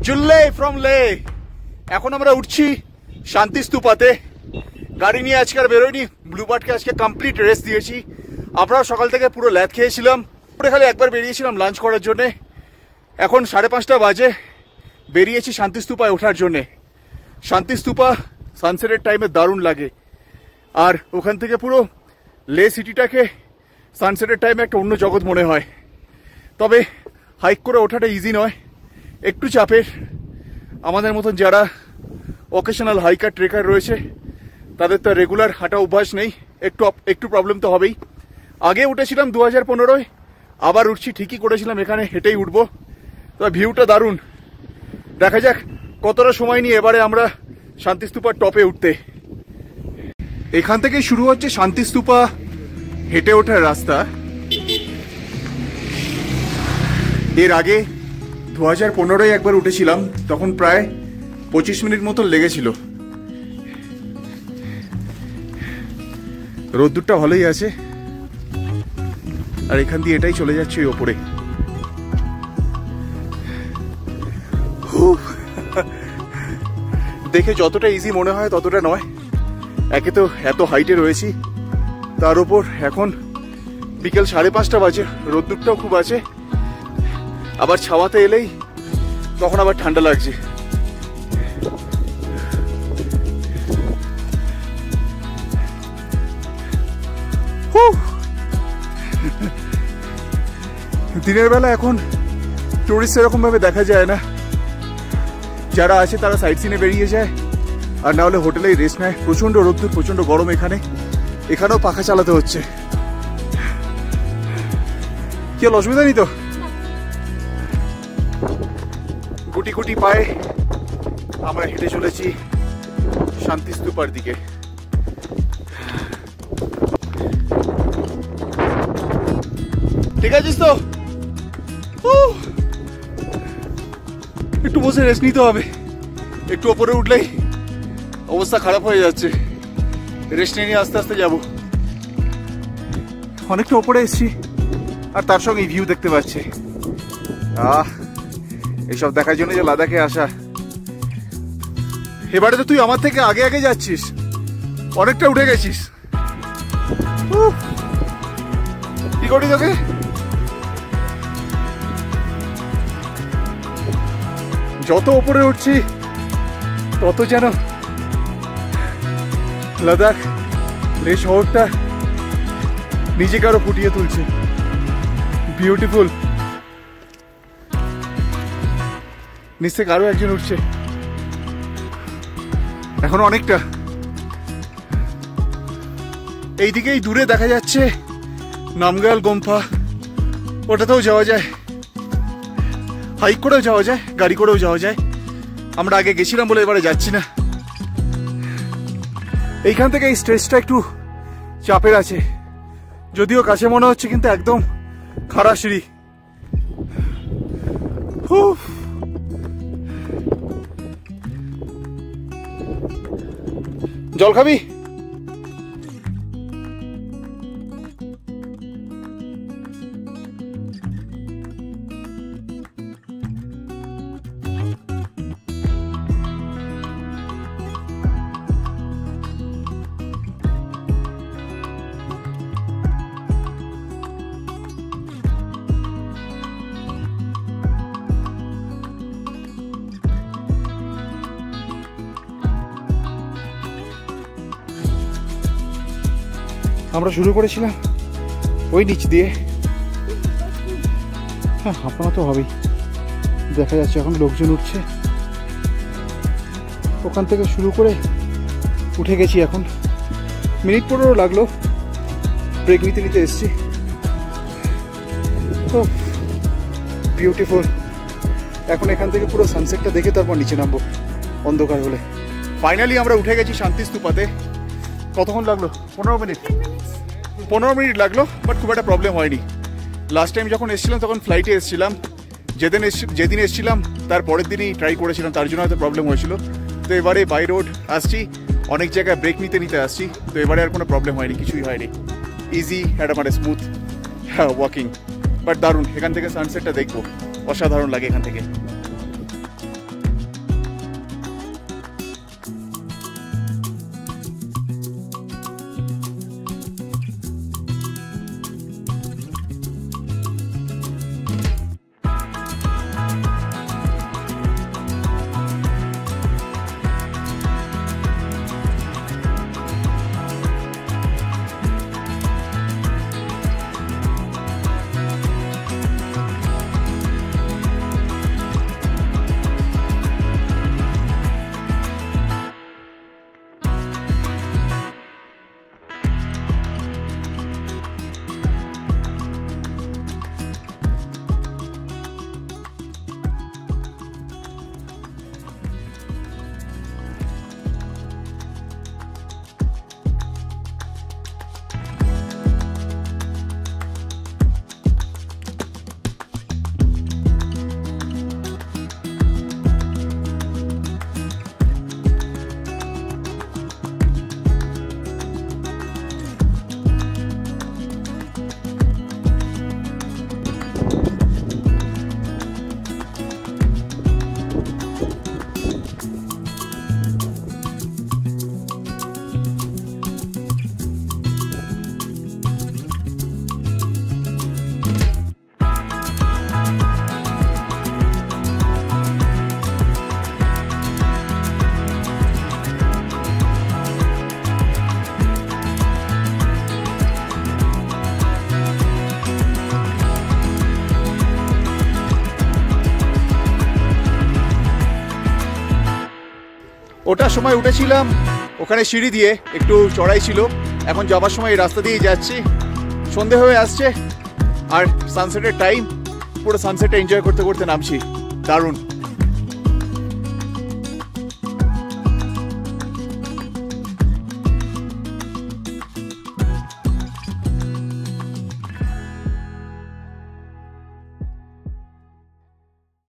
Soelle from লে। এখন আমরা উঠছি শান্তি স্তূপাতে। গাড়ি নিয়ে আজকে আর বেরোয়নি, ব্লুবার্ডকে আজকে কমপ্লিট রেস্ট দিয়েছি। আমরাও সকাল থেকে পুরো ল্যাদ খেয়েছিলাম, খালি একবার বেরিয়েছিলাম লাঞ্চ করার জন্যে। এখন 5:30 বাজে, বেরিয়েছি শান্তি স্তূপায় ওঠার জন্যে। শান্তি স্তূপা সানসেটের টাইমে দারুণ লাগে, আর ওখান থেকে পুরো লে সিটিটাকে সানসেটের টাইমে একটা অন্য জগৎ মনে হয়। তবে হাইক করে ওঠাটা ইজি নয়, একটু চাপের। আমাদের মতন যারা অকেশনাল হাইকার ট্রেকার রয়েছে তাদের তো রেগুলার হাঁটা অভ্যাস নেই, একটু প্রবলেম তো হবেই। আগে উঠেছিলাম 2015-য়, আবার উঠছি, ঠিকই করেছিলাম এখানে হেঁটেই উঠবো। তবে ভিউটা দারুণ। দেখা যাক কতটা সময় নিয়ে এবারে আমরা শান্তি স্তূপার টপে উঠতে। এখান থেকে শুরু হচ্ছে শান্তি স্তূপা হেঁটে ওঠার রাস্তা। এর আগে 2015-য় একবার উঠেছিলাম, তখন প্রায় 25 মিনিট মতো লেগেছিল। রোদ্দুরটা ভালোই আছে, আর এখান দিয়ে এটাই চলে যাচ্ছে ওই ওপরে। দেখে যতটা ইজি মনে হয় ততটা নয়। একে তো এত হাইটে রয়েছি, তার উপর এখন বিকেল 5:30 বাজে, রোদ্দুরটাও খুব আছে। আবার ছাওয়াতে এলেই তখন আবার ঠান্ডা লাগছে। দিনের বেলা এখন টুরিস্ট এরকম ভাবে দেখা যায় না, যারা আছে তারা সাইট সিনে বেরিয়ে যায়, আর না হলে হোটেলেই রেস্ট নেয়। প্রচন্ড রোদ্দুর, প্রচন্ড গরম এখানেও পাখা চালাতে হচ্ছে। কি হল, অসুবিধা নেই তো? গুটি গুটি পায়ে আমরা হেঁটে চলেছি শান্তি স্তূপার দিকে। ঠিক আছিস তো? একটু বসে রেস্ট নিতে হবে, একটু ওপরে উঠলেই অবস্থা খারাপ হয়ে যাচ্ছে। রেস্ট নিয়ে আস্তে আস্তে যাব। অনেকটা ওপরে এসছি, আর তার সঙ্গে ভিউ দেখতে পাচ্ছি। এইসব দেখার জন্য যে লাদাখে আসা। এবারে তো তুই আমার থেকে আগে আগে যাচ্ছিস, অনেকটা উঠে গেছিস। কি করি তোকে? যত উপরে উঠছি তত যেন লাদাখ লে শহরটা নিজেকে আরো ফুটিয়ে তুলছে। বিউটিফুল। নিচ থেকে আরো একজন উঠছে, এখনো অনেকটা। এইদিকেই দূরে দেখা যাচ্ছে নামগ্যাল গোম্পা, ওটাতেও যাওয়া যায়, হাইক করেও যাওয়া যায়, গাড়ি করেও যাওয়া যায়। আমরা আগে গেছিলাম বলে এবারে যাচ্ছি না। এইখান থেকে এই স্ট্রেচটা একটু চাপের আছে, যদিও কাছে মনে হচ্ছে, কিন্তু একদম খাড়া সিঁড়ি। জল খাবি? আমরা শুরু করেছিলাম ওই নিচ দিয়ে। হ্যাঁ, হাঁপানো তো হবেই। দেখা যাচ্ছে এখন লোকজন উঠছে, ওখান থেকে শুরু করে উঠে গেছি। এখন মিনিট 15 লাগলো, ব্রেক নিতে নিতে এসছি। তো বিউটিফুল। এখন এখান থেকে পুরো সানসেটটা দেখে তারপর নিচে নামবো অন্ধকার হলে। ফাইনালি আমরা উঠে গেছি শান্তি স্তূপাতে। কতক্ষণ লাগলো? 15 মিনিট লাগলো, বাট খুব একটা প্রবলেম হয়নি। লাস্ট টাইম যখন এসেছিলাম তখন ফ্লাইটে এসেছিলাম, যেদিন এসেছিলাম তার পরের দিনই ট্রাই করেছিলাম, তার জন্য হয়তো প্রবলেম হয়েছিল। তো এবারে বাই রোড আসছি, অনেক জায়গায় ব্রেক নিতে নিতে আসছি, তো এবারে আর কোনো প্রবলেম হয়নি, কিছুই হয়নি। ইজি, একটা স্মুথ ওয়াকিং, বাট দারুণ। এখান থেকে সানসেটটা দেখবো, অসাধারণ লাগে এখান থেকে। 9টার সময় উঠেছিলাম, ওখানে সিঁড়ি দিয়ে একটু চড়াই ছিল, এখন যাবার সময় এই রাস্তা দিয়েই যাচ্ছি। সন্ধে হয়ে আসছে আর সানসেটের টাইম, পুরো সানসেটটা এনজয় করতে করতে নামছি। দারুণ।